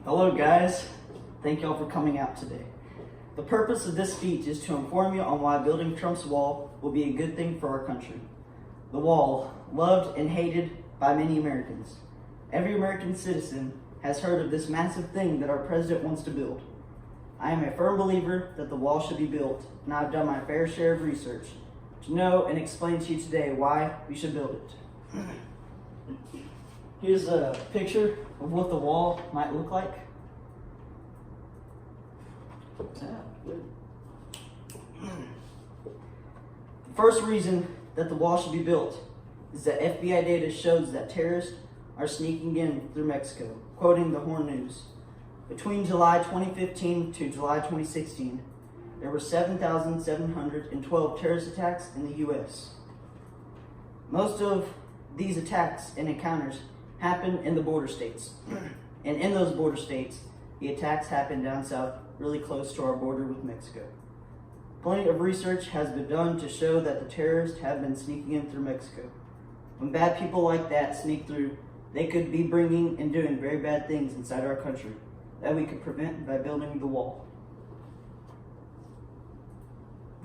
Hello guys, thank y'all for coming out today. The purpose of this speech is to inform you on why building Trump's wall will be a good thing for our country. The wall, loved and hated by many Americans. Every American citizen has heard of this massive thing that our president wants to build. I am a firm believer that the wall should be built, and I've done my fair share of research to know and explain to you today why we should build it. Here's a picture of what the wall might look like. The first reason that the wall should be built is that FBI data shows that terrorists are sneaking in through Mexico, quoting the Horn News. Between July 2015 to July 2016, there were 7,712 terrorist attacks in the U.S. Most of these attacks and encounters happen in the border states. And in those border states, the attacks happen down south, really close to our border with Mexico. Plenty of research has been done to show that the terrorists have been sneaking in through Mexico. When bad people like that sneak through, they could be bringing and doing very bad things inside our country that we could prevent by building the wall.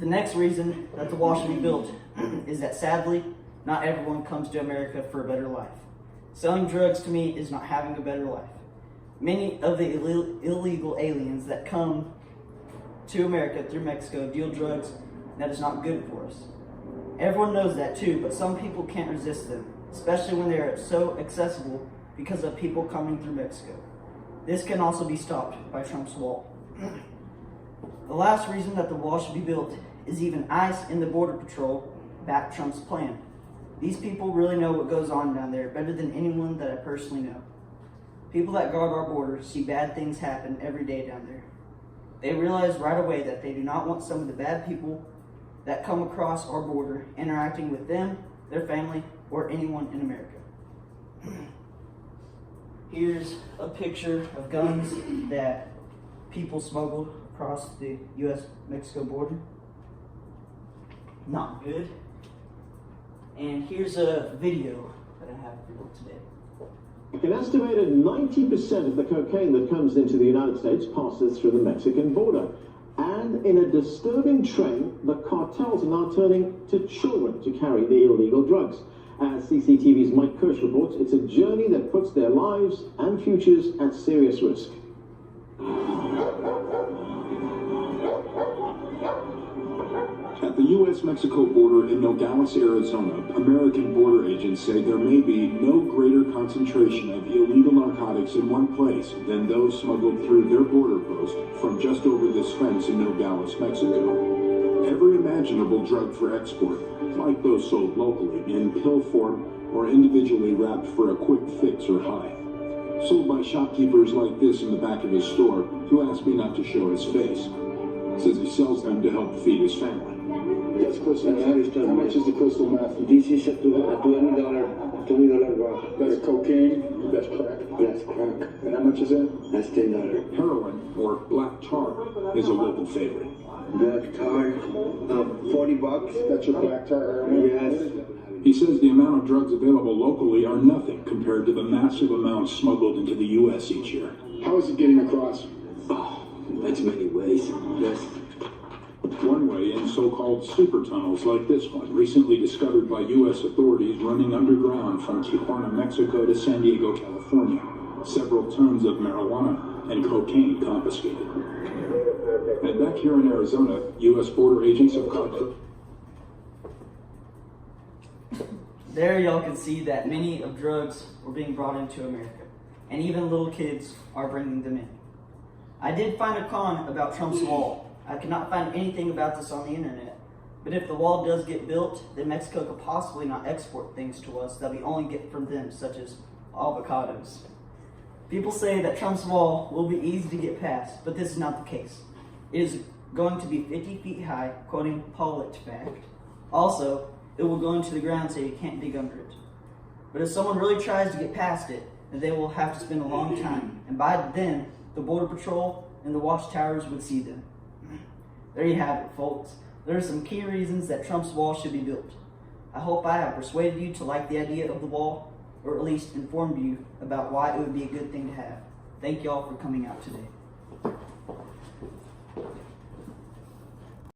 The next reason that the wall should be built is that sadly, not everyone comes to America for a better life. Selling drugs to me is not having a better life. Many of the illegal aliens that come to America through Mexico deal drugs that is not good for us. Everyone knows that too, but some people can't resist them, especially when they are so accessible because of people coming through Mexico. This can also be stopped by Trump's wall. The last reason that the wall should be built is even ICE and the Border Patrol back Trump's plan. These people really know what goes on down there better than anyone that I personally know. People that guard our border see bad things happen every day down there. They realize right away that they do not want some of the bad people that come across our border interacting with them, their family, or anyone in America. Here's a picture of guns that people smuggled across the U.S.-Mexico border. Not good. And here's a video that I have for you today. An estimated 90% of the cocaine that comes into the United States passes through the Mexican border. And in a disturbing trend, the cartels are now turning to children to carry the illegal drugs. As CCTV's Mike Kirsch reports, it's a journey that puts their lives and futures at serious risk. At the U.S.-Mexico border in Nogales, Arizona, American border agents say there may be no greater concentration of illegal narcotics in one place than those smuggled through their border post from just over this fence in Nogales, Mexico. Every imaginable drug for export, like those sold locally in pill form or individually wrapped for a quick fix or high. Sold by shopkeepers like this in the back of his store, who asked me not to show his face. Says he sells them to help feed his family. That's crystal meth. How much is the crystal meth? This is a $20 bar. That's cocaine? That's crack? That's crack. And how much is that? That's $10. Heroin, or black tar, is a local favorite. Black tar? $40. That's your black tar heroin? Yes. He says the amount of drugs available locally are nothing compared to the massive amounts smuggled into the U.S. each year. How is it getting across? Oh, that's many ways. Yes. One way in so-called super tunnels like this one, recently discovered by U.S. authorities running underground from Tijuana, Mexico to San Diego, California. Several tons of marijuana and cocaine confiscated. And back here in Arizona, U.S. border agents have caught... There y'all can see that many of drugs were being brought into America, and even little kids are bringing them in. I did find a con about Trump's wall. I could not find anything about this on the internet, but if the wall does get built, then Mexico could possibly not export things to us that we only get from them, such as avocados. People say that Trump's wall will be easy to get past, but this is not the case. It is going to be 50 feet high, quoting PolitiFact. Also, it will go into the ground so you can't dig under it. But if someone really tries to get past it, then they will have to spend a long time, and by then, the Border Patrol and the watchtowers would see them. There you have it, folks. There are some key reasons that Trump's wall should be built. I hope I have persuaded you to like the idea of the wall, or at least informed you about why it would be a good thing to have. Thank you all for coming out today.